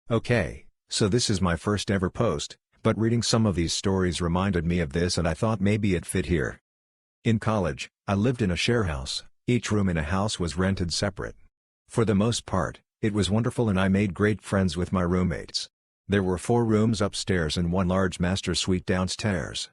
Okay, so this is my first ever post, but reading some of these stories reminded me of this and I thought maybe it fit here. In college, I lived in a share house. Each room in a house was rented separate. For the most part, it was wonderful and I made great friends with my roommates. There were 4 rooms upstairs and 1 large master suite downstairs.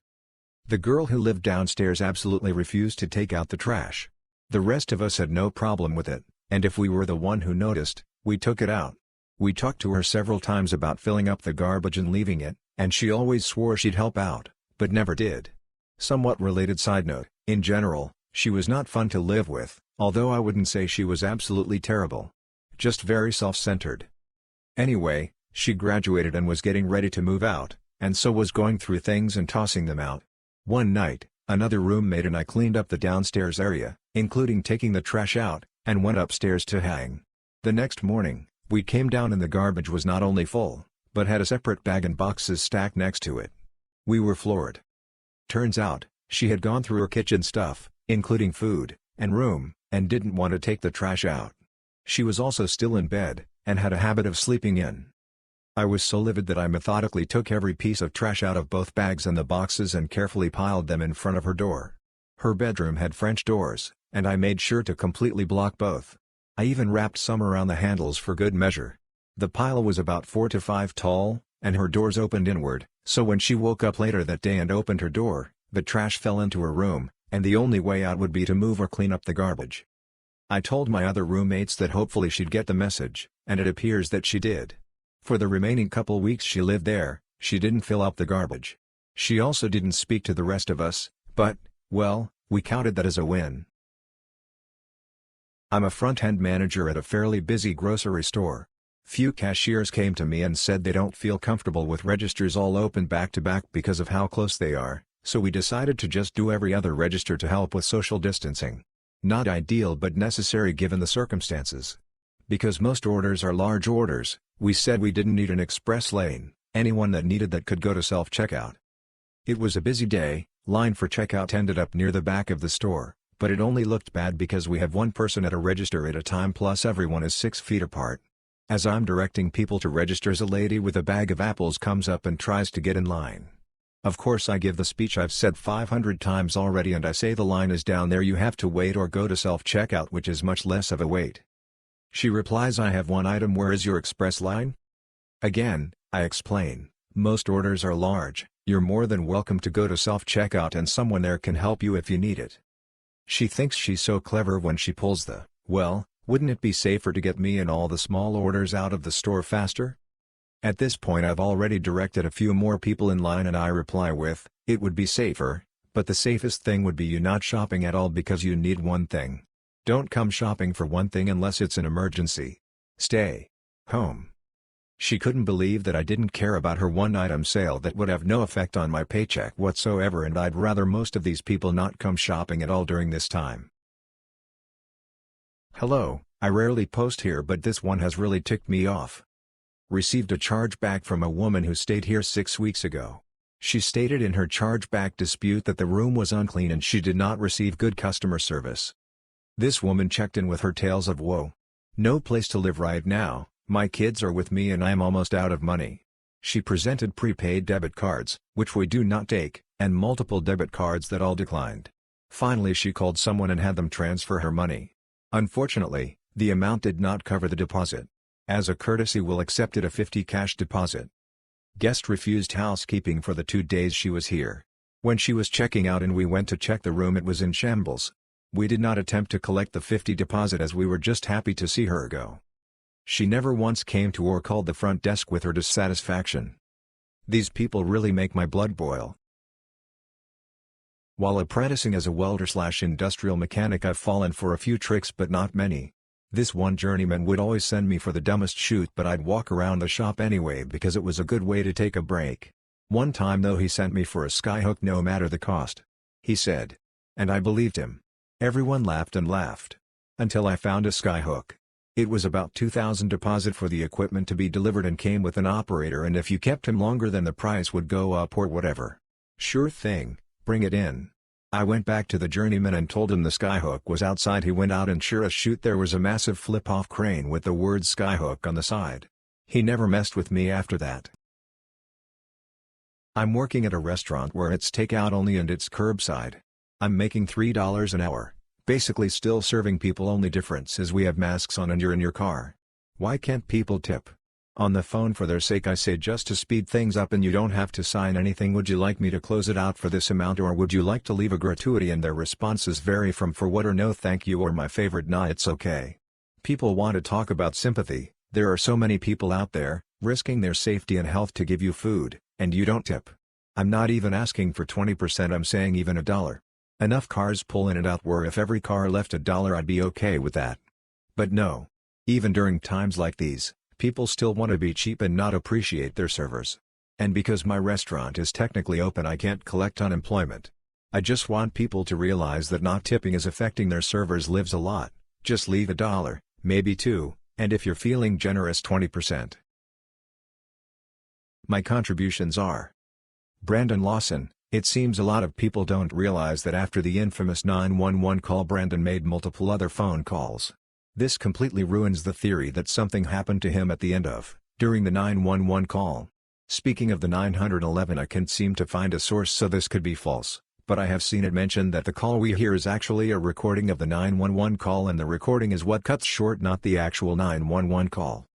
The girl who lived downstairs absolutely refused to take out the trash. The rest of us had no problem with it, and if we were the one who noticed, we took it out. We talked to her several times about filling up the garbage and leaving it, and she always swore she'd help out, but never did. Somewhat related side note, in general, she was not fun to live with, although I wouldn't say she was absolutely terrible. Just very self-centered. Anyway, she graduated and was getting ready to move out, and so was going through things and tossing them out. One night, another roommate and I cleaned up the downstairs area, including taking the trash out, and went upstairs to hang. The next morning, we came down and the garbage was not only full, but had a separate bag and boxes stacked next to it. We were floored. Turns out, she had gone through her kitchen stuff, including food, and room, and didn't want to take the trash out. She was also still in bed, and had a habit of sleeping in. I was so livid that I methodically took every piece of trash out of both bags and the boxes and carefully piled them in front of her door. Her bedroom had French doors, and I made sure to completely block both. I even wrapped some around the handles for good measure. The pile was about 4 to 5 tall, and her doors opened inward, so when she woke up later that day and opened her door, the trash fell into her room, and the only way out would be to move or clean up the garbage. I told my other roommates that hopefully she'd get the message, and it appears that she did. For the remaining couple weeks she lived there, she didn't fill up the garbage. She also didn't speak to the rest of us, but, well, we counted that as a win. I'm a front-end manager at a fairly busy grocery store. Few cashiers came to me and said they don't feel comfortable with registers all open back-to-back because of how close they are, so we decided to just do every other register to help with social distancing. Not ideal but necessary given the circumstances. Because most orders are large orders, we said we didn't need an express lane, anyone that needed that could go to self-checkout. It was a busy day, line for checkout ended up near the back of the store, but it only looked bad because we have one person at a register at a time plus everyone is 6 feet apart. As I'm directing people to registers, a lady with a bag of apples comes up and tries to get in line. Of course I give the speech I've said 500 times already and I say the line is down there, you have to wait or go to self-checkout, which is much less of a wait. She replies, I have one item, where is your express line? Again, I explain, most orders are large, you're more than welcome to go to self-checkout and someone there can help you if you need it. She thinks she's so clever when she pulls the, well, wouldn't it be safer to get me and all the small orders out of the store faster? At this point I've already directed a few more people in line and I reply with, it would be safer, but the safest thing would be you not shopping at all because you need one thing. Don't come shopping for one thing unless it's an emergency. Stay home. She couldn't believe that I didn't care about her one-item sale that would have no effect on my paycheck whatsoever, and I'd rather most of these people not come shopping at all during this time. Hello, I rarely post here but this one has really ticked me off. Received a chargeback from a woman who stayed here 6 weeks ago. She stated in her chargeback dispute that the room was unclean and she did not receive good customer service. This woman checked in with her tales of woe. No place to live right now, my kids are with me and I'm almost out of money. She presented prepaid debit cards, which we do not take, and multiple debit cards that all declined. Finally she called someone and had them transfer her money. Unfortunately, the amount did not cover the deposit. As a courtesy we'll accepted a $50 cash deposit. Guest refused housekeeping for the 2 days she was here. When she was checking out and we went to check the room, it was in shambles. We did not attempt to collect the $50 deposit as we were just happy to see her go. She never once came to or called the front desk with her dissatisfaction. These people really make my blood boil. While apprenticing as a welder/industrial mechanic, I've fallen for a few tricks but not many. This one journeyman would always send me for the dumbest shoot, but I'd walk around the shop anyway because it was a good way to take a break. One time though he sent me for a skyhook no matter the cost. He said. And I believed him. Everyone laughed and laughed. Until I found a skyhook. It was about $2,000 deposit for the equipment to be delivered and came with an operator, and if you kept him longer then the price would go up or whatever. Sure thing, bring it in. I went back to the journeyman and told him the skyhook was outside. He went out and sure as shoot there was a massive flip-off crane with the word skyhook on the side. He never messed with me after that. I'm working at a restaurant where it's takeout only and it's curbside. I'm making $3 an hour, basically still serving people, only difference is we have masks on and you're in your car. Why can't people tip? On the phone for their sake I say, just to speed things up, and you don't have to sign anything. Would you like me to close it out for this amount, or would you like to leave a gratuity? And their responses vary from for what or no thank you or my favorite nah it's okay. People want to talk about sympathy. There are so many people out there, risking their safety and health to give you food, and you don't tip. I'm not even asking for 20%, I'm saying even $1. Enough cars pull in and out where if every car left $1 I'd be okay with that. But no. Even during times like these, people still want to be cheap and not appreciate their servers. And because my restaurant is technically open I can't collect unemployment. I just want people to realize that not tipping is affecting their servers' lives a lot. Just leave $1, maybe $2, and if you're feeling generous 20%. My contributions are: Brandon Lawson. It seems a lot of people don't realize that after the infamous 911 call Brandon made multiple other phone calls. This completely ruins the theory that something happened to him at the end of, during the 911 call. Speaking of the 911, I can't seem to find a source, so this could be false, but I have seen it mentioned that the call we hear is actually a recording of the 911 call, and the recording is what cuts short, not the actual 911 call.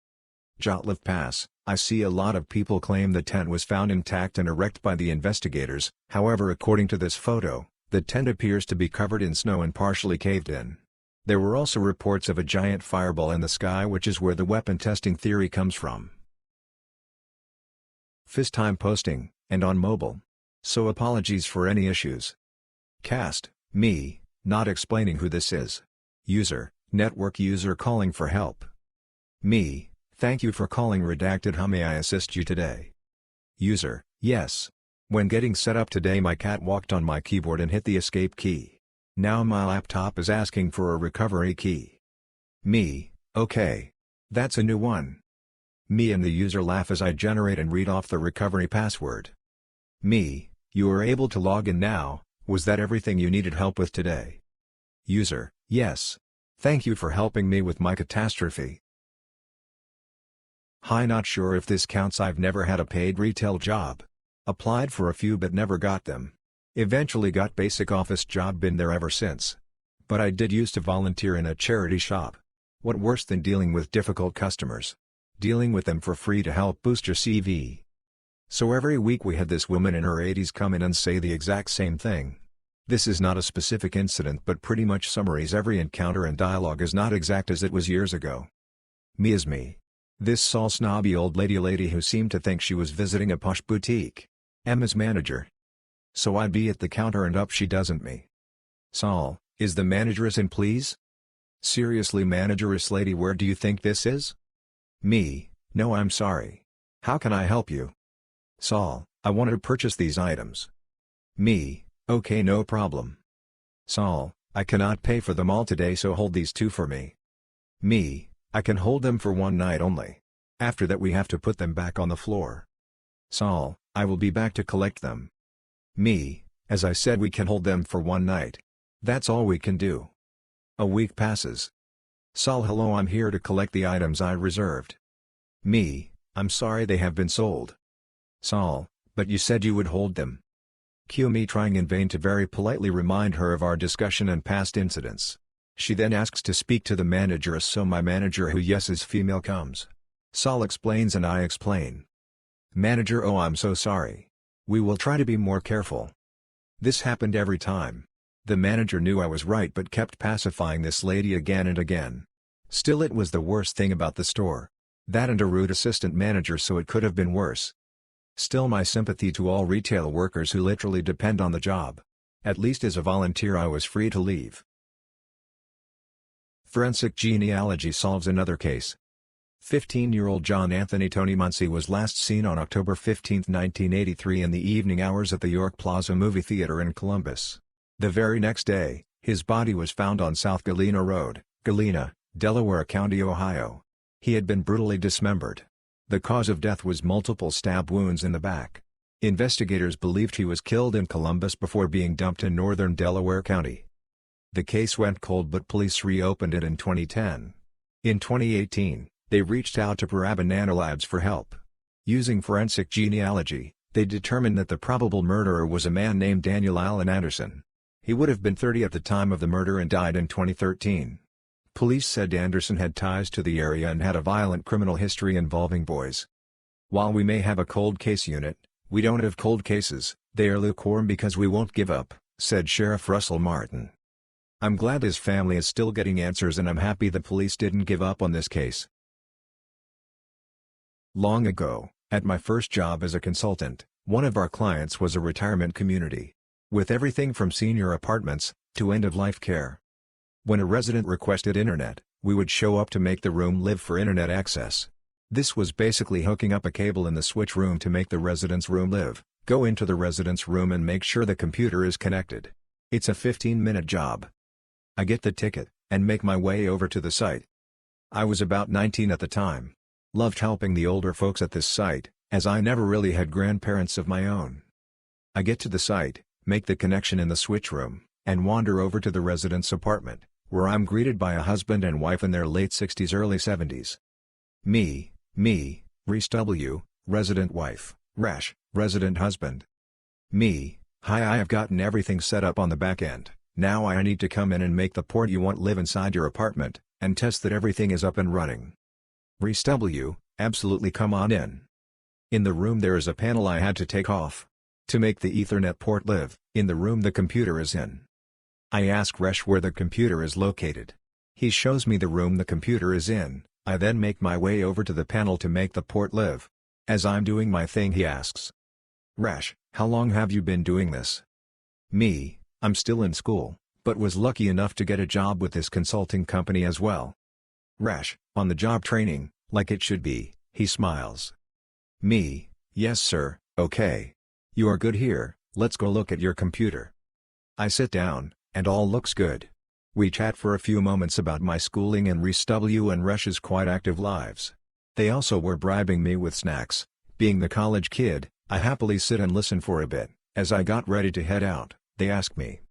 Jotliff Pass. I see a lot of people claim the tent was found intact and erect by the investigators. However, according to this photo, the tent appears to be covered in snow and partially caved in. There were also reports of a giant fireball in the sky, which is where the weapon testing theory comes from. FaceTime posting, and on mobile. So apologies for any issues. Cast, me, not explaining who this is. User, network user calling for help. Me, thank you for calling redacted. How may I assist you today? User, yes. When getting set up today my cat walked on my keyboard and hit the escape key. Now my laptop is asking for a recovery key. Me, okay. That's a new one. Me and the user laugh as I generate and read off the recovery password. Me, you are able to log in now. Was that everything you needed help with today? User, yes. Thank you for helping me with my catastrophe. Hi, not sure if this counts. I've never had a paid retail job. Applied for a few but never got them. Eventually got basic office job, been there ever since. But I did used to volunteer in a charity shop. What worse than dealing with difficult customers? Dealing with them for free to help boost your CV. So every week we had this woman in her 80s come in and say the exact same thing. This is not a specific incident but pretty much summaries every encounter, and dialogue is not exact as it was years ago. Me is me. This Saul snobby old lady who seemed to think she was visiting a posh boutique. Emma's manager. So I'd be at the counter and up she doesn't me. Saul, is the manageress in please? Seriously manageress lady, where do you think this is? Me, no I'm sorry. How can I help you? Saul, I wanted to purchase these items. Me, okay no problem. Saul, I cannot pay for them all today, so hold these two for me. Me, I can hold them for one night only. After that we have to put them back on the floor. Saul, I will be back to collect them. Me, as I said we can hold them for one night. That's all we can do. A week passes. Saul, hello, I'm here to collect the items I reserved. Me, I'm sorry they have been sold. Saul, but you said you would hold them. Cue me trying in vain to very politely remind her of our discussion and past incidents. She then asks to speak to the manageress, so my manager, who yes is female, comes. Saul explains and I explain. Manager, oh I'm so sorry. We will try to be more careful. This happened every time. The manager knew I was right but kept pacifying this lady again and again. Still, it was the worst thing about the store. That and a rude assistant manager, so it could have been worse. Still, my sympathy to all retail workers who literally depend on the job. At least as a volunteer I was free to leave. Forensic genealogy solves another case. 15-year-old John Anthony Tony Muncie was last seen on October 15, 1983 in the evening hours at the York Plaza movie theater in Columbus. The very next day, his body was found on South Galena Road, Galena, Delaware County, Ohio. He had been brutally dismembered. The cause of death was multiple stab wounds in the back. Investigators believed he was killed in Columbus before being dumped in northern Delaware County. The case went cold but police reopened it in 2010. In 2018, They reached out to Parabanana Labs for help. Using forensic genealogy, they determined that the probable murderer was a man named Daniel Allen Anderson. He would have been 30 at the time of the murder and died in 2013. Police said Anderson had ties to the area and had a violent criminal history involving boys. While we may have a cold case unit, we don't have cold cases, they are lukewarm because we won't give up, said Sheriff Russell Martin. I'm glad his family is still getting answers and I'm happy the police didn't give up on this case. Long ago, at my first job as a consultant, one of our clients was a retirement community. With everything from senior apartments, to end-of-life care. When a resident requested internet, we would show up to make the room live for internet access. This was basically hooking up a cable in the switch room to make the resident's room live, go into the resident's room and make sure the computer is connected. It's a 15-minute job. I get the ticket, and make my way over to the site. I was about 19 at the time. Loved helping the older folks at this site, as I never really had grandparents of my own. I get to the site, make the connection in the switch room, and wander over to the resident's apartment, where I'm greeted by a husband and wife in their late 60s early 70s. Me, Reese W., resident wife, Resh, resident husband. Me, hi, I have gotten everything set up on the back end, now I need to come in and make the port you want live inside your apartment, and test that everything is up and running. Reese W., absolutely, come on in. In the room there is a panel I had to take off. To make the Ethernet port live, in the room the computer is in. I ask Resh where the computer is located. He shows me the room the computer is in, I then make my way over to the panel to make the port live. As I'm doing my thing he asks, Resh, how long have you been doing this? Me, I'm still in school, but was lucky enough to get a job with this consulting company as well. Resh, on the job training, like it should be, he smiles. Me, yes sir, okay. You are good here, let's go look at your computer. I sit down, and all looks good. We chat for a few moments about my schooling and Reese W. and Resh's quite active lives. They also were bribing me with snacks. Being the college kid, I happily sit and listen for a bit. As I got ready to head out, they asked me,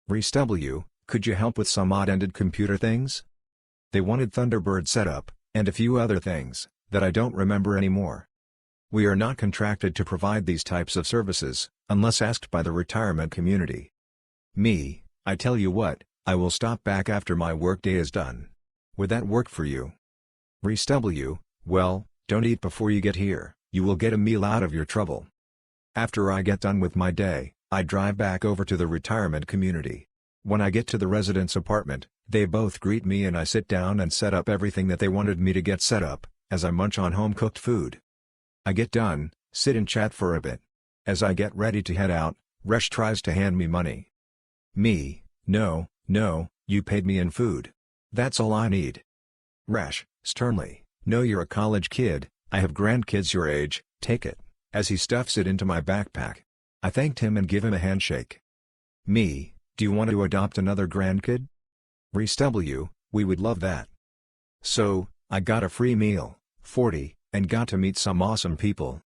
Reese W., could you help with some odd-ended computer things? They wanted Thunderbird setup, and a few other things, that I don't remember anymore. We are not contracted to provide these types of services, unless asked by the retirement community. Me, I tell you what, I will stop back after my workday is done. Would that work for you? Reese W, well, don't eat before you get here, you will get a meal out of your trouble. After I get done with my day, I drive back over to the retirement community. When I get to the resident's apartment, they both greet me and I sit down and set up everything that they wanted me to get set up, as I munch on home-cooked food. I get done, sit and chat for a bit. As I get ready to head out, Resh tries to hand me money. Me, no, you paid me in food. That's all I need. Resh, sternly, no, you're a college kid, I have grandkids your age, take it, as he stuffs it into my backpack. I thanked him and give him a handshake. Me, do you want to adopt another grandkid? Reese W, we would love that. So, I got a free meal, 40, and got to meet some awesome people.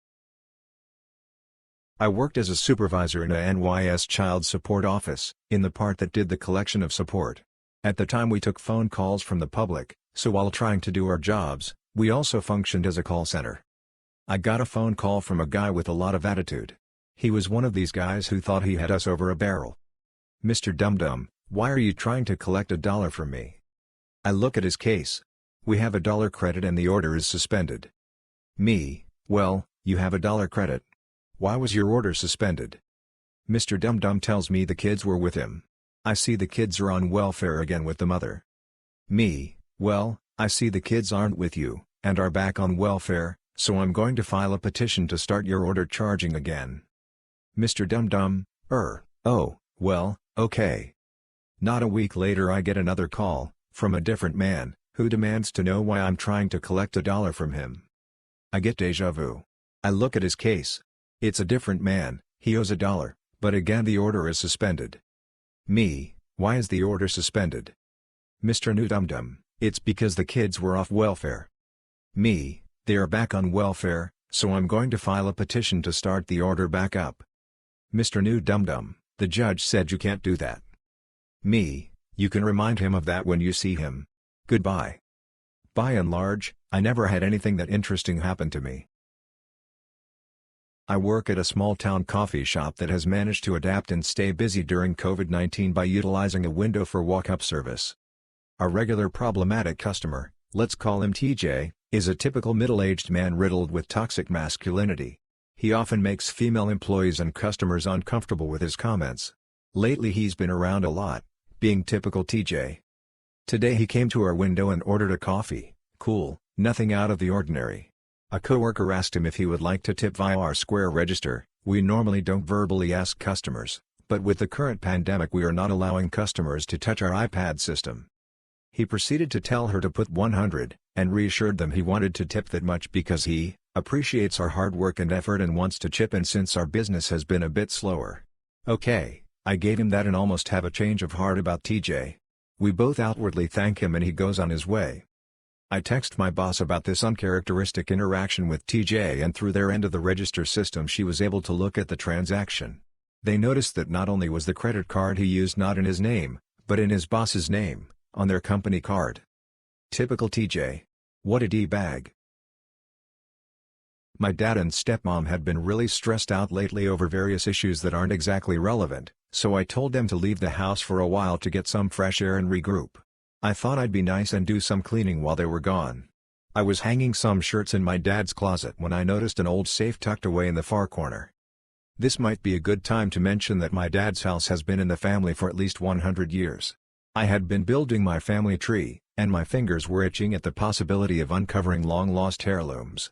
I worked as a supervisor in a NYS child support office, in the part that did the collection of support. At the time we took phone calls from the public, so while trying to do our jobs, we also functioned as a call center. I got a phone call from a guy with a lot of attitude. He was one of these guys who thought he had us over a barrel. Mr. Dum-Dum, why are you trying to collect $1 from me? I look at his case. We have $1 credit and the order is suspended. Me, well, you have $1 credit. Why was your order suspended? Mr. Dum-Dum tells me the kids were with him. I see the kids are on welfare again with the mother. Me, well, I see the kids aren't with you, and are back on welfare, so I'm going to file a petition to start your order charging again. Mr. Dum-Dum, oh, well, okay. Not a week later I get another call, from a different man, who demands to know why I'm trying to collect $1 from him. I get déjà vu. I look at his case. It's a different man, he owes $1, but again the order is suspended. Me, why is the order suspended? Mr. New Dum-Dum, it's because the kids were off welfare. Me, they are back on welfare, so I'm going to file a petition to start the order back up. Mr. New Dum-Dum, the judge said you can't do that. Me, you can remind him of that when you see him. Goodbye. By and large, I never had anything that interesting happen to me. I work at a small-town coffee shop that has managed to adapt and stay busy during COVID-19 by utilizing a window for walk-up service. Our regular problematic customer, let's call him TJ, is a typical middle-aged man riddled with toxic masculinity. He often makes female employees and customers uncomfortable with his comments. Lately he's been around a lot, being typical TJ. Today he came to our window and ordered a coffee. Cool, nothing out of the ordinary. A coworker asked him if he would like to tip via our Square register. We normally don't verbally ask customers, but with the current pandemic we are not allowing customers to touch our iPad system. He proceeded to tell her to put 100, and reassured them he wanted to tip that much because he appreciates our hard work and effort and wants to chip in since our business has been a bit slower. Okay, I gave him that and almost have a change of heart about TJ. We both outwardly thank him and he goes on his way. I text my boss about this uncharacteristic interaction with TJ and through their end of the register system she was able to look at the transaction. They noticed that not only was the credit card he used not in his name, but in his boss's name, on their company card. Typical TJ. What a D-bag. My dad and stepmom had been really stressed out lately over various issues that aren't exactly relevant, so I told them to leave the house for a while to get some fresh air and regroup. I thought I'd be nice and do some cleaning while they were gone. I was hanging some shirts in my dad's closet when I noticed an old safe tucked away in the far corner. This might be a good time to mention that my dad's house has been in the family for at least 100 years. I had been building my family tree, and my fingers were itching at the possibility of uncovering long-lost heirlooms.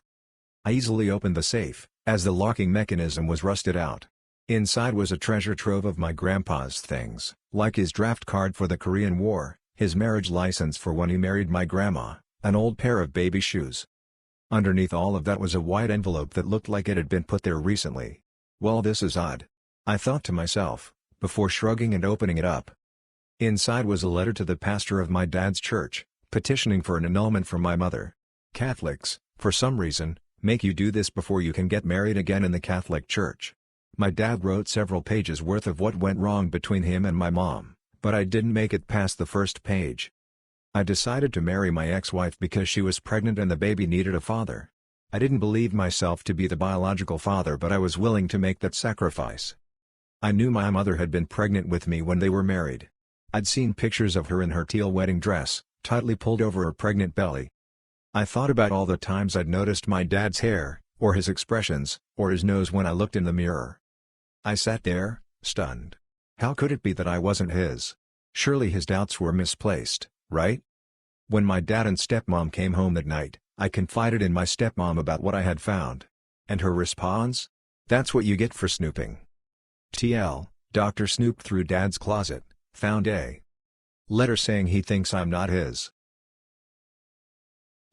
I easily opened the safe, as the locking mechanism was rusted out. Inside was a treasure trove of my grandpa's things, like his draft card for the Korean War, his marriage license for when he married my grandma, an old pair of baby shoes. Underneath all of that was a white envelope that looked like it had been put there recently. Well, this is odd, I thought to myself, before shrugging and opening it up. Inside was a letter to the pastor of my dad's church, petitioning for an annulment from my mother. Catholics, for some reason, make you do this before you can get married again in the Catholic Church. My dad wrote several pages worth of what went wrong between him and my mom, but I didn't make it past the first page. I decided to marry my ex-wife because she was pregnant and the baby needed a father. I didn't believe myself to be the biological father, but I was willing to make that sacrifice. I knew my mother had been pregnant with me when they were married. I'd seen pictures of her in her teal wedding dress, tightly pulled over her pregnant belly. I thought about all the times I'd noticed my dad's hair, or his expressions, or his nose when I looked in the mirror. I sat there, stunned. How could it be that I wasn't his? Surely his doubts were misplaced, right? When my dad and stepmom came home that night, I confided in my stepmom about what I had found. And her response? That's what you get for snooping. TL, Dr. snooped through dad's closet, found a letter saying he thinks I'm not his.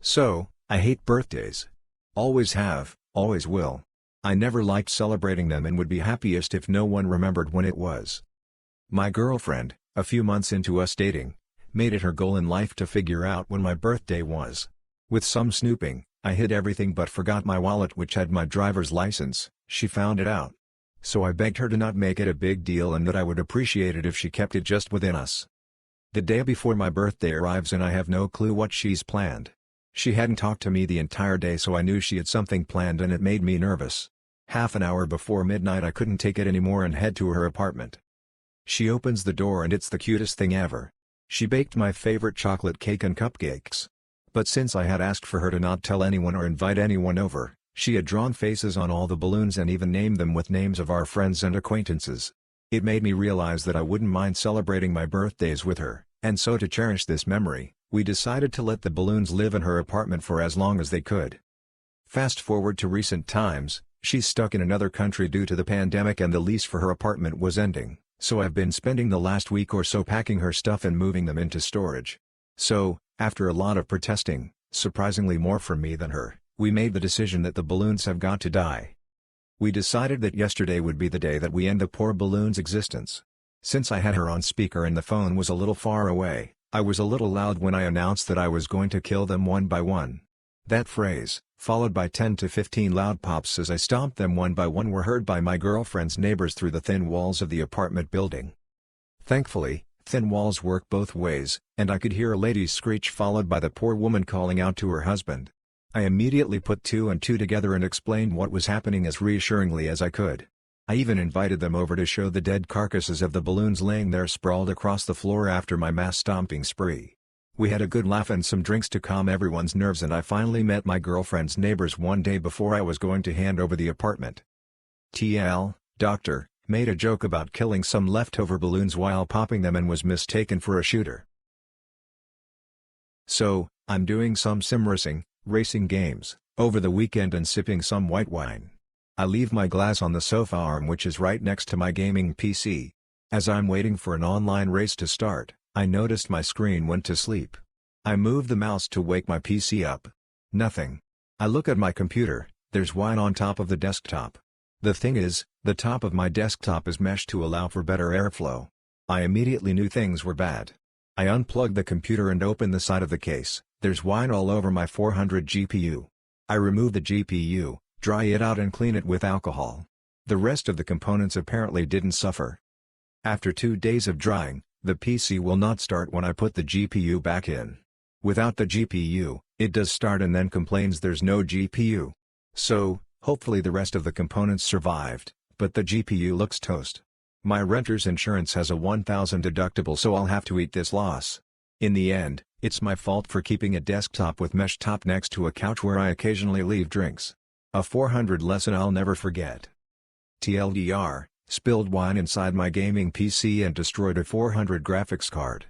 So, I hate birthdays. Always have, always will. I never liked celebrating them and would be happiest if no one remembered when it was. My girlfriend, a few months into us dating, made it her goal in life to figure out when my birthday was. With some snooping, I hid everything but forgot my wallet, which had my driver's license. She found it out. So I begged her to not make it a big deal and that I would appreciate it if she kept it just within us. The day before my birthday arrives and I have no clue what she's planned. She hadn't talked to me the entire day, so I knew she had something planned and it made me nervous. Half an hour before midnight I couldn't take it anymore and head to her apartment. She opens the door and it's the cutest thing ever. She baked my favorite chocolate cake and cupcakes. But since I had asked for her to not tell anyone or invite anyone over, she had drawn faces on all the balloons and even named them with names of our friends and acquaintances. It made me realize that I wouldn't mind celebrating my birthdays with her, and so to cherish this memory, we decided to let the balloons live in her apartment for as long as they could. Fast forward to recent times, she's stuck in another country due to the pandemic and the lease for her apartment was ending, so I've been spending the last week or so packing her stuff and moving them into storage. So, after a lot of protesting, surprisingly more from me than her, we made the decision that the balloons have got to die. We decided that yesterday would be the day that we end the poor balloon's existence. Since I had her on speaker and the phone was a little far away, I was a little loud when I announced that I was going to kill them one by one. That phrase, followed by 10 to 15 loud pops as I stomped them one by one, were heard by my girlfriend's neighbors through the thin walls of the apartment building. Thankfully, thin walls work both ways, and I could hear a lady's screech followed by the poor woman calling out to her husband, I immediately put two and two together and explained what was happening as reassuringly as I could. I even invited them over to show the dead carcasses of the balloons laying there sprawled across the floor after my mass stomping spree. We had a good laugh and some drinks to calm everyone's nerves, and I finally met my girlfriend's neighbors one day before I was going to hand over the apartment. Doctor made a joke about killing some leftover balloons while popping them and was mistaken for a shooter. So, I'm doing some sim racing games, over the weekend and sipping some white wine. I leave my glass on the sofa arm which is right next to my gaming PC. As I'm waiting for an online race to start, I noticed my screen went to sleep. I moved the mouse to wake my PC up. Nothing. I look at my computer, there's wine on top of the desktop. The thing is, the top of my desktop is meshed to allow for better airflow. I immediately knew things were bad. I unplugged the computer and opened the side of the case. There's wine all over my 400 GPU. I remove the GPU, dry it out and clean it with alcohol. The rest of the components apparently didn't suffer. After 2 days of drying, the PC will not start when I put the GPU back in. Without the GPU, it does start and then complains there's no GPU. So, hopefully the rest of the components survived, but the GPU looks toast. My renter's insurance has a $1,000 deductible, so I'll have to eat this loss. In the end, it's my fault for keeping a desktop with mesh top next to a couch where I occasionally leave drinks. A 400 lesson I'll never forget. TLDR, spilled wine inside my gaming PC and destroyed a 400 graphics card.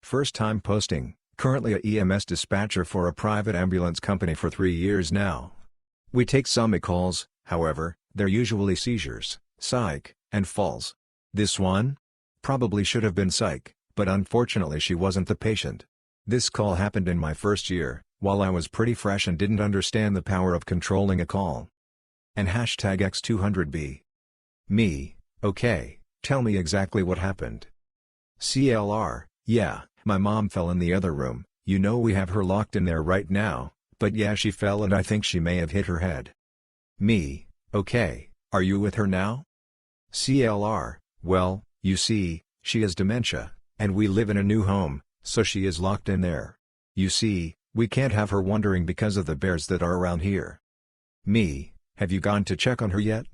First time posting, currently a EMS dispatcher for a private ambulance company for 3 years now. We take some calls, however, they're usually seizures, psych, and falls. This one? Probably should have been psych, but unfortunately she wasn't the patient. This call happened in my first year, while I was pretty fresh and didn't understand the power of controlling a call. And #X200B. Me, okay, tell me exactly what happened. CLR, yeah, my mom fell in the other room, you know we have her locked in there right now, but yeah she fell and I think she may have hit her head. Me, okay, are you with her now? CLR, well, you see, she has dementia, and we live in a new home, so she is locked in there. You see, we can't have her wandering because of the bears that are around here. Me, have you gone to check on her yet?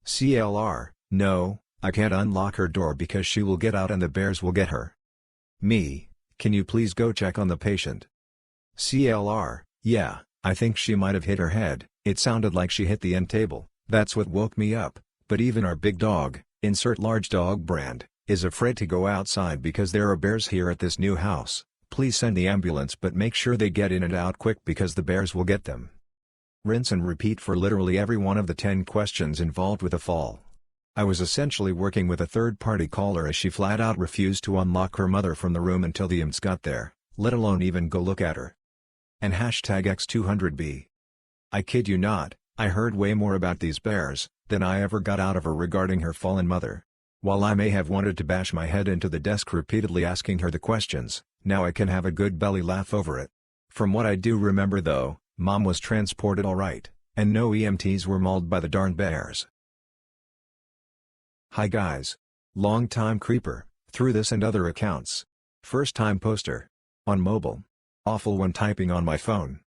CLR, no, I can't unlock her door because she will get out and the bears will get her. Me, can you please go check on the patient? CLR, yeah, I think she might have hit her head, it sounded like she hit the end table, that's what woke me up, but even our big dog, insert large dog brand, is afraid to go outside because there are bears here at this new house. Please send the ambulance but make sure they get in and out quick because the bears will get them. Rinse and repeat for literally every one of the 10 questions involved with a fall. I was essentially working with a third-party caller as she flat out refused to unlock her mother from the room until the EMS got there, let alone even go look at her. And #X200B. I kid you not, I heard way more about these bears than I ever got out of her regarding her fallen mother. While I may have wanted to bash my head into the desk repeatedly asking her the questions, now I can have a good belly laugh over it. From what I do remember though, Mom was transported alright, and no EMTs were mauled by the darn bears. Hi guys. Long time creeper, through this and other accounts. First time poster. On mobile. Awful when typing on my phone.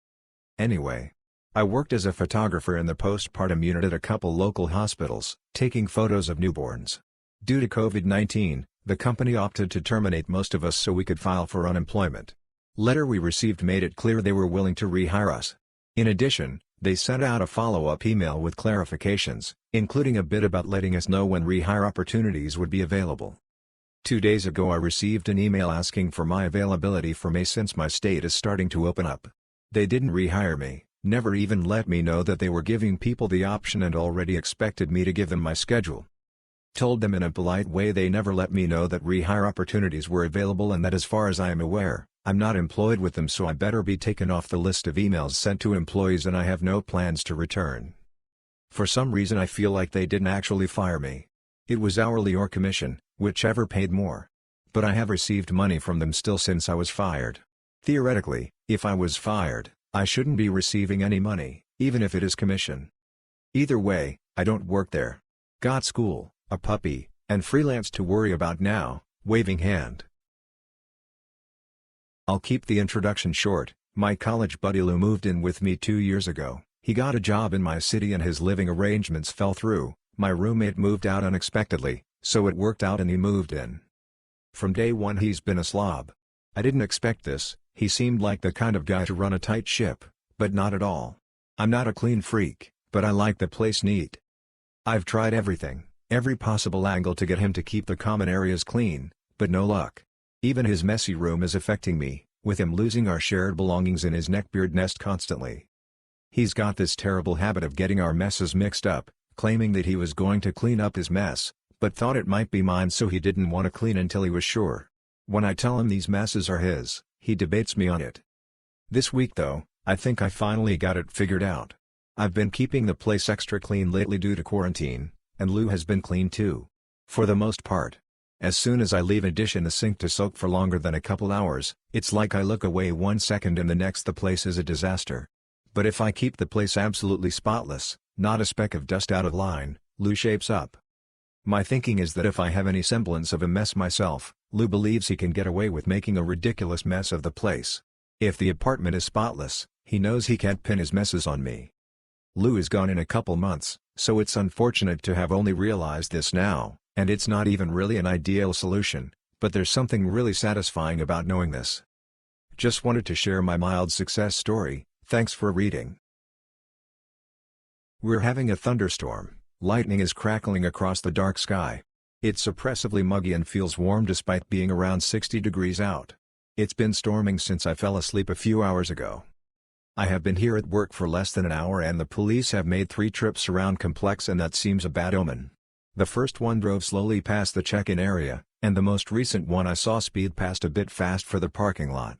Anyway. I worked as a photographer in the postpartum unit at a couple local hospitals, taking photos of newborns. Due to COVID-19, the company opted to terminate most of us so we could file for unemployment. Letter we received made it clear they were willing to rehire us. In addition, they sent out a follow-up email with clarifications, including a bit about letting us know when rehire opportunities would be available. 2 days ago I received an email asking for my availability for May since my state is starting to open up. They didn't rehire me, never even let me know that they were giving people the option and already expected me to give them my schedule. Told them in a polite way they never let me know that rehire opportunities were available and that as far as I am aware, I'm not employed with them so I better be taken off the list of emails sent to employees and I have no plans to return. For some reason I feel like they didn't actually fire me. It was hourly or commission, whichever paid more. But I have received money from them still since I was fired. Theoretically, if I was fired, I shouldn't be receiving any money, even if it is commission. Either way, I don't work there. Got school, a puppy, and freelance to worry about now, waving hand. I'll keep the introduction short. My college buddy Lou moved in with me 2 years ago. He got a job in my city and his living arrangements fell through. My roommate moved out unexpectedly, so it worked out and he moved in. From day one he's been a slob. I didn't expect this. He seemed like the kind of guy to run a tight ship, but not at all. I'm not a clean freak, but I like the place neat. I've tried everything, every possible angle to get him to keep the common areas clean, but no luck. Even his messy room is affecting me, with him losing our shared belongings in his neckbeard nest constantly. He's got this terrible habit of getting our messes mixed up, claiming that he was going to clean up his mess, but thought it might be mine so he didn't want to clean until he was sure. When I tell him these messes are his, he debates me on it. This week though, I think I finally got it figured out. I've been keeping the place extra clean lately due to quarantine, and Lou has been clean too. For the most part. As soon as I leave a dish in the sink to soak for longer than a couple hours, it's like I look away 1 second and the next the place is a disaster. But if I keep the place absolutely spotless, not a speck of dust out of line, Lou shapes up. My thinking is that if I have any semblance of a mess myself, Lou believes he can get away with making a ridiculous mess of the place. If the apartment is spotless, he knows he can't pin his messes on me. Lou is gone in a couple months, so it's unfortunate to have only realized this now, and it's not even really an ideal solution, but there's something really satisfying about knowing this. Just wanted to share my mild success story. Thanks for reading. We're having a thunderstorm. Lightning is crackling across the dark sky. It's oppressively muggy and feels warm despite being around 60 degrees out. It's been storming since I fell asleep a few hours ago. I have been here at work for less than an hour and the police have made 3 trips around complex and that seems a bad omen. The first one drove slowly past the check-in area, and the most recent one I saw speed past a bit fast for the parking lot.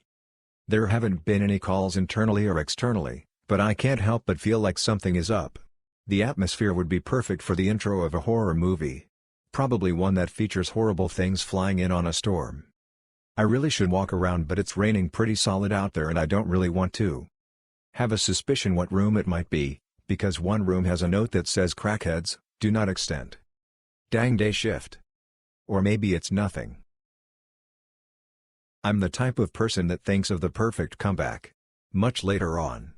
There haven't been any calls internally or externally, but I can't help but feel like something is up. The atmosphere would be perfect for the intro of a horror movie. Probably one that features horrible things flying in on a storm. I really should walk around but it's raining pretty solid out there and I don't really want to. Have a suspicion what room it might be, because one room has a note that says crackheads, do not extend. Dang day shift. Or maybe it's nothing. I'm the type of person that thinks of the perfect comeback. Much later on.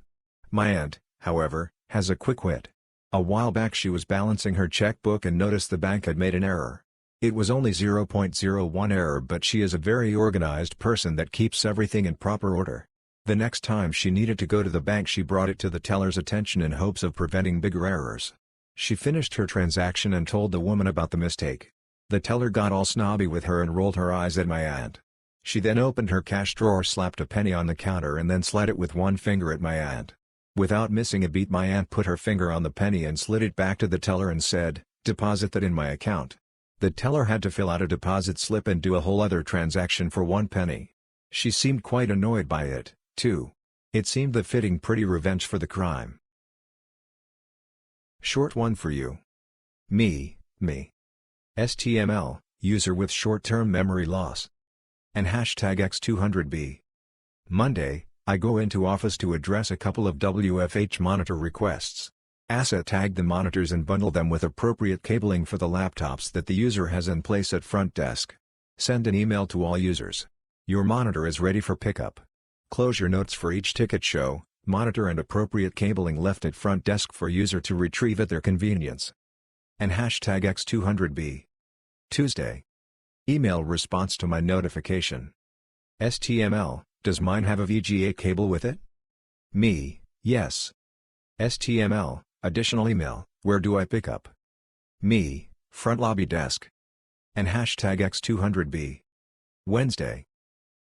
My aunt, however, has a quick wit. A while back she was balancing her checkbook and noticed the bank had made an error. It was only 0.01 error but she is a very organized person that keeps everything in proper order. The next time she needed to go to the bank she brought it to the teller's attention in hopes of preventing bigger errors. She finished her transaction and told the woman about the mistake. The teller got all snobby with her and rolled her eyes at my aunt. She then opened her cash drawer, slapped a penny on the counter and then slid it with one finger at my aunt. Without missing a beat my aunt put her finger on the penny and slid it back to the teller and said, "Deposit that in my account." The teller had to fill out a deposit slip and do a whole other transaction for 1 penny. She seemed quite annoyed by it, too. It seemed the fitting pretty revenge for the crime. Short one for you. Me. STML, user with short-term memory loss. And hashtag X200B. Monday, I go into office to address a couple of WFH monitor requests. Asset tag the monitors and bundle them with appropriate cabling for the laptops that the user has in place at front desk. Send an email to all users. Your monitor is ready for pickup. Closure notes for each ticket show, monitor and appropriate cabling left at front desk for user to retrieve at their convenience. And hashtag X200B. Tuesday. Email response to my notification. STML, does mine have a VGA cable with it? Me, yes. STML, additional email, where do I pick up? Me, front lobby desk. And hashtag X200B. Wednesday.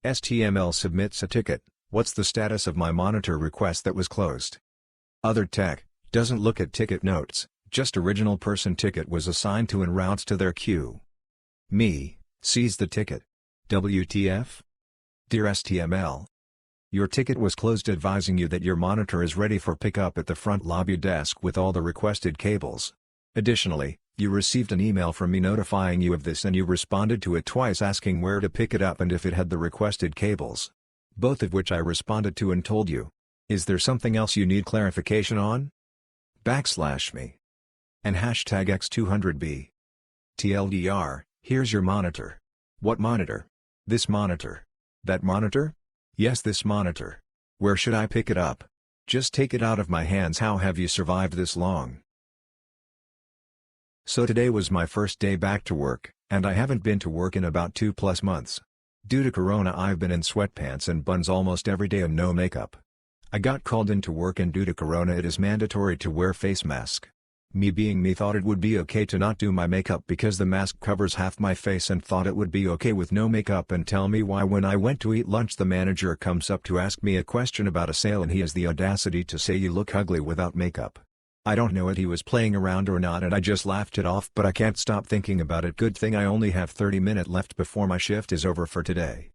STML submits a ticket, what's the status of my monitor request that was closed? Other tech, doesn't look at ticket notes, just original person ticket was assigned to en routes to their queue. Me, sees the ticket. WTF? Dear STML. Your ticket was closed advising you that your monitor is ready for pickup at the front lobby desk with all the requested cables. Additionally, you received an email from me notifying you of this and you responded to it twice asking where to pick it up and if it had the requested cables. Both of which I responded to and told you. Is there something else you need clarification on? /me. And hashtag X200B. TLDR, here's your monitor. What monitor? This monitor. That monitor? Yes, this monitor. Where should I pick it up? Just take it out of my hands. How have you survived this long? So today was my first day back to work, and I haven't been to work in about 2+ months. Due to corona I've been in sweatpants and buns almost every day and no makeup. I got called into work and due to corona it is mandatory to wear face mask. Me being me thought it would be okay to not do my makeup because the mask covers half my face and thought it would be okay with no makeup and tell me why. When I went to eat lunch the manager comes up to ask me a question about a sale and he has the audacity to say you look ugly without makeup. I don't know if he was playing around or not and I just laughed it off but I can't stop thinking about it. Good thing I only have 30 minutes left before my shift is over for today.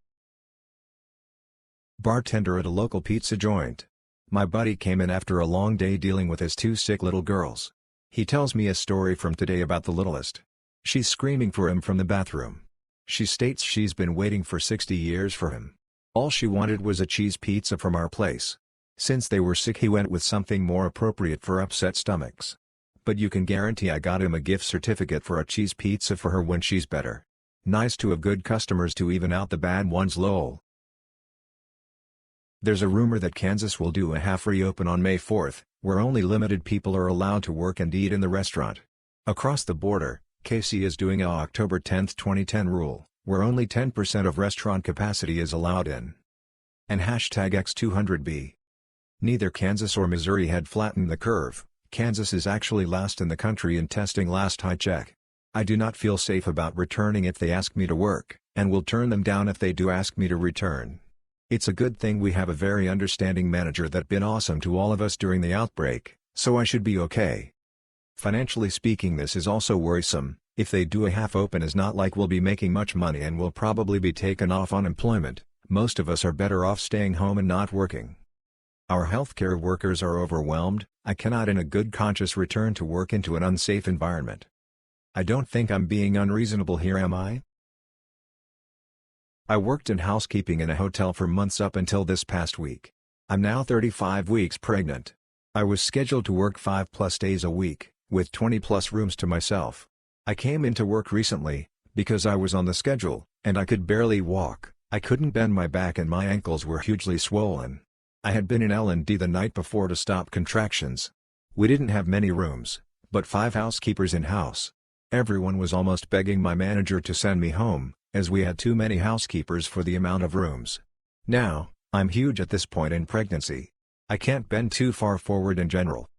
Bartender at a local pizza joint. My buddy came in after a long day dealing with his 2 sick little girls. He tells me a story from today about the littlest. She's screaming for him from the bathroom. She states she's been waiting for 60 years for him. All she wanted was a cheese pizza from our place. Since they were sick he went with something more appropriate for upset stomachs. But you can guarantee I got him a gift certificate for a cheese pizza for her when she's better. Nice to have good customers to even out the bad ones lol. There's a rumor that Kansas will do a half reopen on May 4th, where only limited people are allowed to work and eat in the restaurant. Across the border, KC is doing a October 10, 2010 rule, where only 10% of restaurant capacity is allowed in. And #X200B. Neither Kansas or Missouri had flattened the curve. Kansas is actually last in the country in testing last I check. I do not feel safe about returning if they ask me to work, and will turn them down if they do ask me to return. It's a good thing we have a very understanding manager that been awesome to all of us during the outbreak, so I should be okay. Financially speaking this is also worrisome. If they do a half open is not like we'll be making much money and will probably be taken off unemployment. Most of us are better off staying home and not working. Our healthcare workers are overwhelmed. I cannot in a good conscience return to work into an unsafe environment. I don't think I'm being unreasonable here, am I? I worked in housekeeping in a hotel for months up until this past week. I'm now 35 weeks pregnant. I was scheduled to work 5+ days a week, with 20+ rooms to myself. I came into work recently, because I was on the schedule, and I could barely walk. I couldn't bend my back and my ankles were hugely swollen. I had been in L&D the night before to stop contractions. We didn't have many rooms, but 5 housekeepers in-house. Everyone was almost begging my manager to send me home, as we had too many housekeepers for the amount of rooms. Now, I'm huge at this point in pregnancy. I can't bend too far forward in general.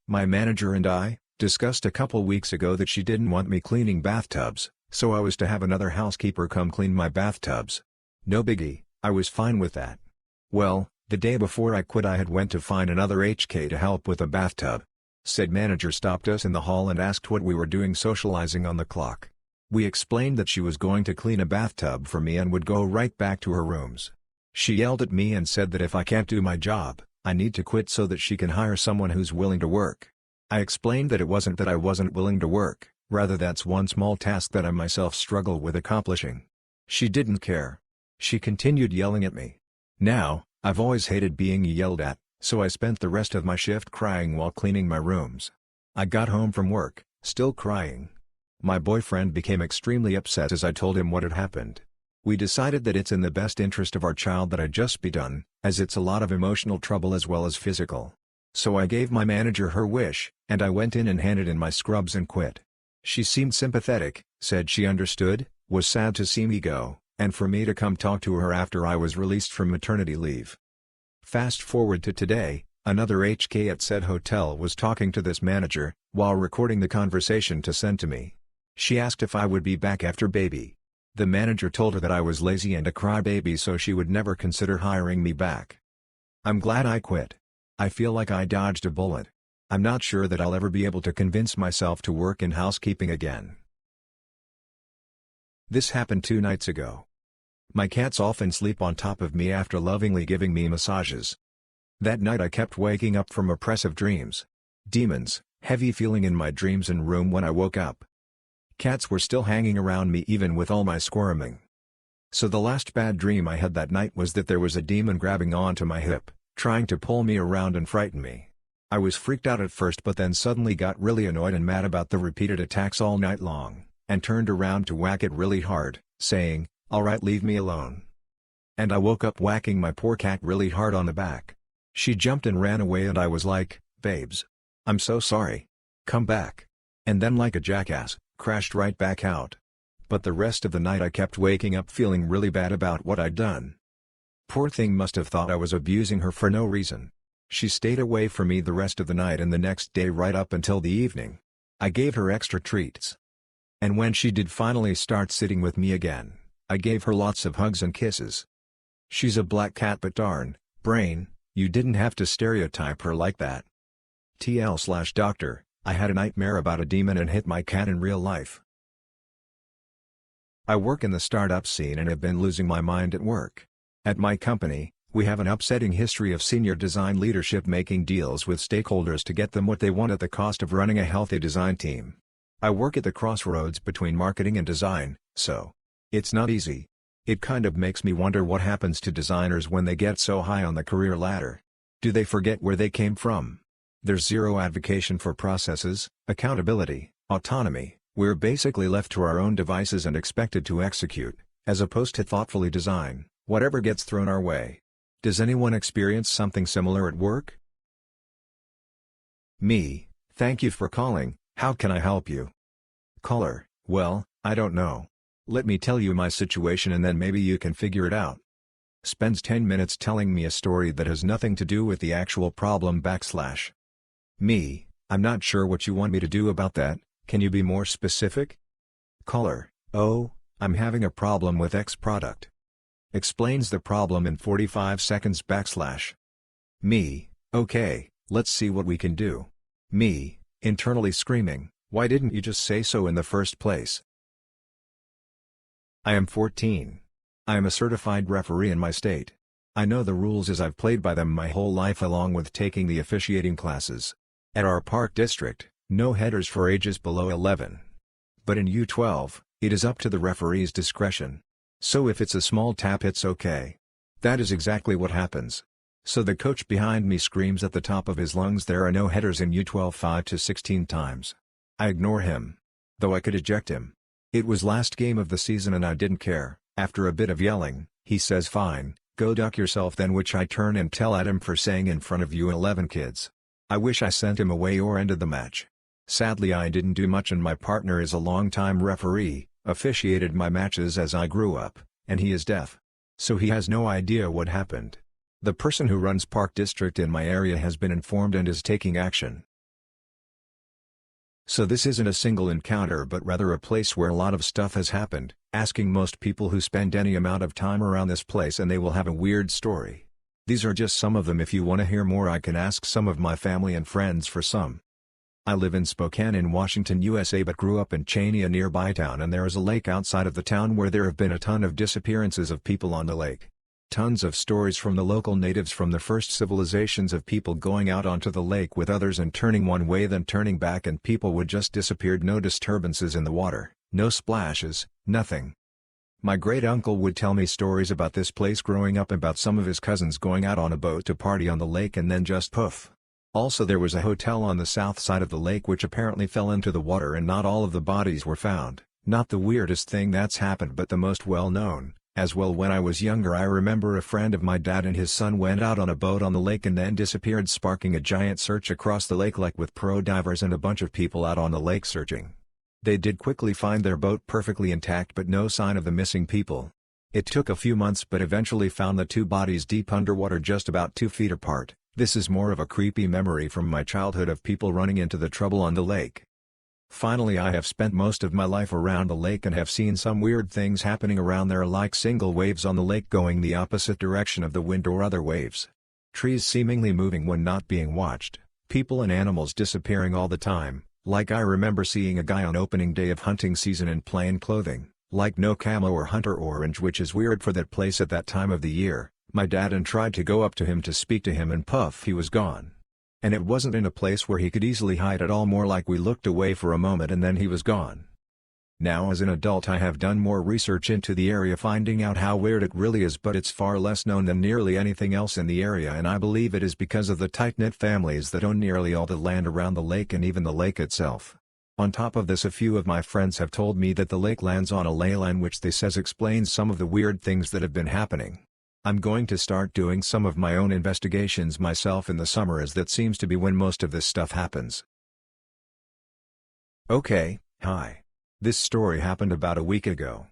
My manager and I, discussed a couple weeks ago that she didn't want me cleaning bathtubs, so I was to have another housekeeper come clean my bathtubs. No biggie, I was fine with that. Well, the day before I quit I had went to find another HK to help with a bathtub. Said manager stopped us in the hall and asked what we were doing socializing on the clock. We explained that she was going to clean a bathtub for me and would go right back to her rooms. She yelled at me and said that if I can't do my job, I need to quit so that she can hire someone who's willing to work. I explained that it wasn't that I wasn't willing to work, rather that's one small task that I myself struggle with accomplishing. She didn't care. She continued yelling at me. Now, I've always hated being yelled at, so I spent the rest of my shift crying while cleaning my rooms. I got home from work, still crying. My boyfriend became extremely upset as I told him what had happened. We decided that it's in the best interest of our child that I just be done, as it's a lot of emotional trouble as well as physical. So I gave my manager her wish, and I went in and handed in my scrubs and quit. She seemed sympathetic, said she understood, was sad to see me go, and for me to come talk to her after I was released from maternity leave. Fast forward to today, another HK at said hotel was talking to this manager, while recording the conversation to send to me. She asked if I would be back after baby. The manager told her that I was lazy and a crybaby so she would never consider hiring me back. I'm glad I quit. I feel like I dodged a bullet. I'm not sure that I'll ever be able to convince myself to work in housekeeping again. This happened 2 nights ago. My cats often sleep on top of me after lovingly giving me massages. That night I kept waking up from oppressive dreams. Demons, heavy feeling in my dreams and room when I woke up. Cats were still hanging around me even with all my squirming. So the last bad dream I had that night was that there was a demon grabbing onto my hip, trying to pull me around and frighten me. I was freaked out at first but then suddenly got really annoyed and mad about the repeated attacks all night long, and turned around to whack it really hard, saying, "Alright, leave me alone." And I woke up whacking my poor cat really hard on the back. She jumped and ran away and I was like, "Babes. I'm so sorry. Come back." And then like a jackass, crashed right back out. But the rest of the night I kept waking up feeling really bad about what I'd done. Poor thing must have thought I was abusing her for no reason. She stayed away from me the rest of the night and the next day right up until the evening. I gave her extra treats. And when she did finally start sitting with me again, I gave her lots of hugs and kisses. She's a black cat, but darn, brain, you didn't have to stereotype her like that. TL/Doctor, I had a nightmare about a demon and hit my cat in real life. I work in the startup scene and have been losing my mind at work. At my company, we have an upsetting history of senior design leadership making deals with stakeholders to get them what they want at the cost of running a healthy design team. I work at the crossroads between marketing and design, so it's not easy. It kind of makes me wonder what happens to designers when they get so high on the career ladder. Do they forget where they came from? There's zero advocacy for processes, accountability, autonomy. We're basically left to our own devices and expected to execute, as opposed to thoughtfully design, whatever gets thrown our way. Does anyone experience something similar at work? Me, thank you for calling, how can I help you? Caller, well, I don't know. Let me tell you my situation and then maybe you can figure it out. Spends 10 minutes telling me a story that has nothing to do with the actual problem / Me, I'm not sure what you want me to do about that, can you be more specific? Caller, oh, I'm having a problem with X product. Explains the problem in 45 seconds / Me, okay, let's see what we can do. Me, internally screaming, why didn't you just say so in the first place? I am 14. I am a certified referee in my state. I know the rules as I've played by them my whole life along with taking the officiating classes. At our park district, no headers for ages below 11. But in U12, it is up to the referee's discretion. So if it's a small tap it's okay. That is exactly what happens. So the coach behind me screams at the top of his lungs there are no headers in U12 5 to 16 times. I ignore him. Though I could eject him. It was last game of the season and I didn't care. After a bit of yelling, he says fine, go duck yourself then, which I turn and tell at him for saying in front of U11 kids. I wish I sent him away or ended the match. Sadly I didn't do much and my partner is a longtime referee, officiated my matches as I grew up, and he is deaf. So he has no idea what happened. The person who runs Park District in my area has been informed and is taking action. So this isn't a single encounter but rather a place where a lot of stuff has happened, asking most people who spend any amount of time around this place and they will have a weird story. These are just some of them. If you want to hear more I can ask some of my family and friends for some. I live in Spokane in Washington, USA but grew up in Cheney, a nearby town, and there is a lake outside of the town where there have been a ton of disappearances of people on the lake. Tons of stories from the local natives from the first civilizations of people going out onto the lake with others and turning one way then turning back and people would just disappear. No disturbances in the water, no splashes, nothing. My great uncle would tell me stories about this place growing up, about some of his cousins going out on a boat to party on the lake and then just poof. Also there was a hotel on the south side of the lake which apparently fell into the water and not all of the bodies were found. Not the weirdest thing that's happened but the most well known. As well, when I was younger I remember a friend of my dad and his son went out on a boat on the lake and then disappeared, sparking a giant search across the lake like with pro divers and a bunch of people out on the lake searching. They did quickly find their boat perfectly intact but no sign of the missing people. It took a few months but eventually found the two bodies deep underwater just about 2 feet apart. This is more of a creepy memory from my childhood of people running into the trouble on the lake. Finally, I have spent most of my life around the lake and have seen some weird things happening around there, like single waves on the lake going the opposite direction of the wind or other waves. Trees seemingly moving when not being watched, people and animals disappearing all the time, like I remember seeing a guy on opening day of hunting season in plain clothing, like no camo or hunter orange, which is weird for that place at that time of the year. My dad and tried to go up to him to speak to him and puff, he was gone. And it wasn't in a place where he could easily hide at all, more like we looked away for a moment and then he was gone. Now as an adult I have done more research into the area, finding out how weird it really is, but it's far less known than nearly anything else in the area, and I believe it is because of the tight-knit families that own nearly all the land around the lake and even the lake itself. On top of this, a few of my friends have told me that the lake lands on a ley line which they says explains some of the weird things that have been happening. I'm going to start doing some of my own investigations myself in the summer, as that seems to be when most of this stuff happens. Okay, hi. This story happened about a week ago.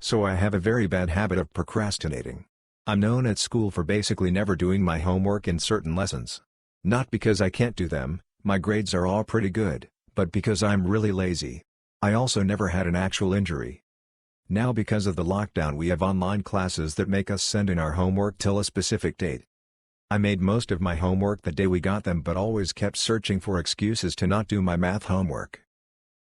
So I have a very bad habit of procrastinating. I'm known at school for basically never doing my homework in certain lessons. Not because I can't do them, my grades are all pretty good, but because I'm really lazy. I also never had an actual injury. Now because of the lockdown we have online classes that make us send in our homework till a specific date. I made most of my homework the day we got them, but always kept searching for excuses to not do my math homework.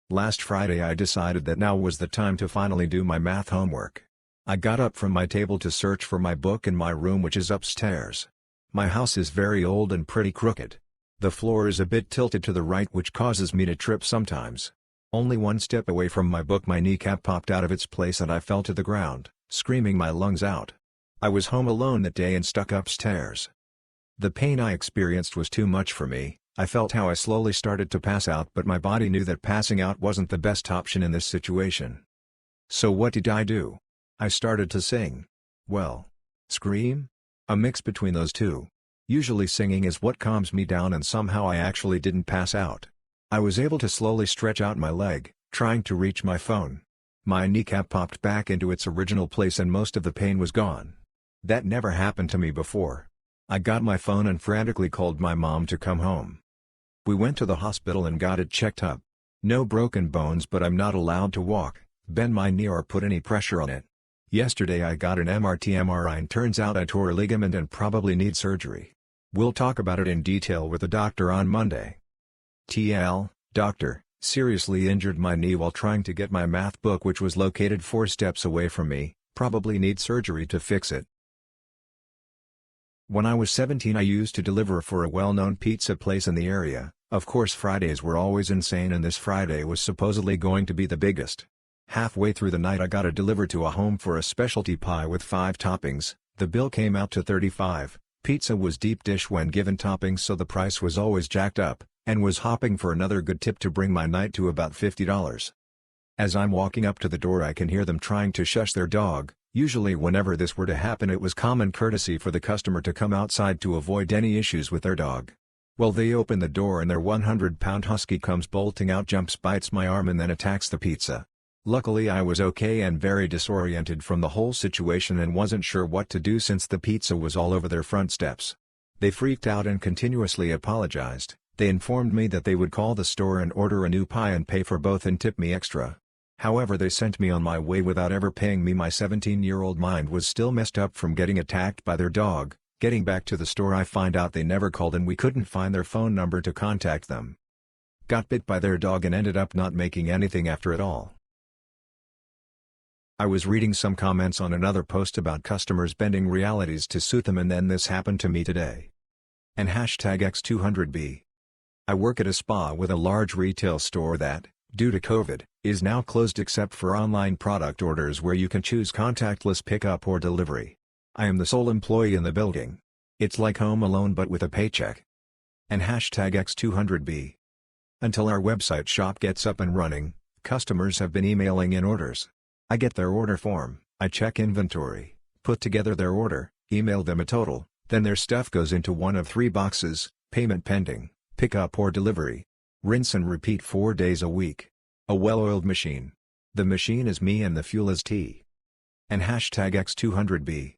Last Friday I decided that now was the time to finally do my math homework. I got up from my table to search for my book in my room, which is upstairs. My house is very old and pretty crooked. The floor is a bit tilted to the right, which causes me to trip sometimes. Only one step away from my book my kneecap popped out of its place and I fell to the ground, screaming my lungs out. I was home alone that day and stuck upstairs. The pain I experienced was too much for me. I felt how I slowly started to pass out, but my body knew that passing out wasn't the best option in this situation. So what did I do? I started to sing. Well, scream? A mix between those two. Usually singing is what calms me down, and somehow I actually didn't pass out. I was able to slowly stretch out my leg, trying to reach my phone. My kneecap popped back into its original place and most of the pain was gone. That never happened to me before. I got my phone and frantically called my mom to come home. We went to the hospital and got it checked up. No broken bones, but I'm not allowed to walk, bend my knee or put any pressure on it. Yesterday I got an MRI and turns out I tore a ligament and probably need surgery. We'll talk about it in detail with the doctor on Monday. TL, doctor, seriously injured my knee while trying to get my math book, which was located 4 steps away from me, probably need surgery to fix it. When I was 17 I used to deliver for a well-known pizza place in the area. Of course Fridays were always insane and this Friday was supposedly going to be the biggest. Halfway through the night I got it delivered to a home for a specialty pie with 5 toppings. The bill came out to $35. Pizza was deep dish when given toppings, so the price was always jacked up, and was hopping for another good tip to bring my night to about $50. As I'm walking up to the door I can hear them trying to shush their dog. Usually whenever this were to happen it was common courtesy for the customer to come outside to avoid any issues with their dog. Well, they open the door and their 100-pound husky comes bolting out, jumps, bites my arm and then attacks the pizza. Luckily I was okay and very disoriented from the whole situation and wasn't sure what to do since the pizza was all over their front steps. They freaked out and continuously apologized. They informed me that they would call the store and order a new pie and pay for both and tip me extra. However, they sent me on my way without ever paying me. My 17-year-old mind was still messed up from getting attacked by their dog. Getting back to the store I find out they never called and we couldn't find their phone number to contact them. Got bit by their dog and ended up not making anything after it all. I was reading some comments on another post about customers bending realities to suit them, and then this happened to me today. And #X200B. I work at a spa with a large retail store that, due to COVID, is now closed except for online product orders where you can choose contactless pickup or delivery. I am the sole employee in the building. It's like Home Alone but with a paycheck. And #X200B. Until our website shop gets up and running, customers have been emailing in orders. I get their order form, I check inventory, put together their order, email them a total, then their stuff goes into one of 3 boxes, payment pending, pickup or delivery. Rinse and repeat 4 days a week. A well-oiled machine. The machine is me and the fuel is tea. And #X200B.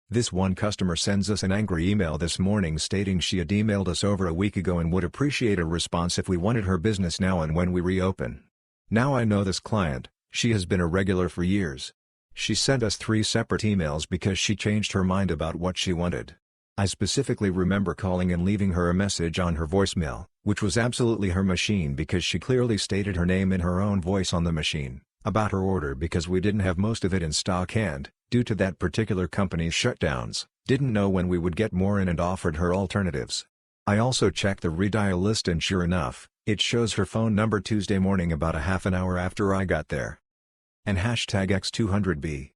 This one customer sends us an angry email this morning stating she had emailed us over a week ago and would appreciate a response if we wanted her business now and when we reopen. Now I know this client. She has been a regular for years. She sent us 3 separate emails because she changed her mind about what she wanted. I specifically remember calling and leaving her a message on her voicemail, which was absolutely her machine because she clearly stated her name in her own voice on the machine, about her order because we didn't have most of it in stock and, due to that particular company's shutdowns, didn't know when we would get more in and offered her alternatives. I also checked the redial list and sure enough, it shows her phone number Tuesday morning about a half an hour after I got there. And #X200B.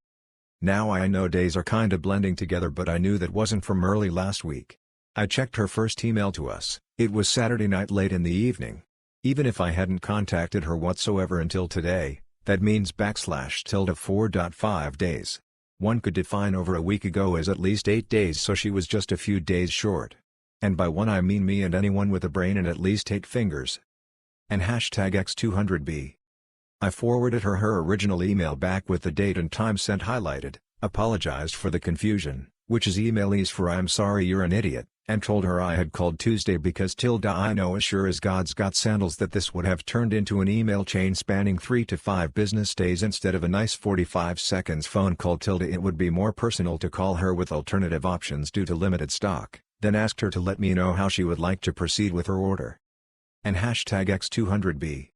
Now I know days are kinda blending together, but I knew that wasn't from early last week. I checked her first email to us, it was Saturday night late in the evening. Even if I hadn't contacted her whatsoever until today, that means /4.5 days. One could define over a week ago as at least 8 days, so she was just a few days short. And by one I mean me and anyone with a brain and at least 8 fingers. And hashtag X200B. I forwarded her original email back with the date and time sent highlighted, apologized for the confusion, which is emailese for I'm sorry you're an idiot, and told her I had called Tuesday because I know as sure as God's got sandals that this would have turned into an email chain spanning 3 to 5 business days instead of a nice 45 seconds phone call. It would be more personal to call her with alternative options due to limited stock, then asked her to let me know how she would like to proceed with her order. And hashtag X200B.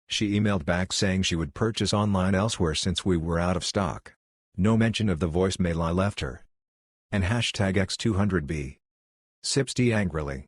She emailed back saying she would purchase online elsewhere since we were out of stock. No mention of the voicemail I left her. And hashtag X200B. Sips D angrily.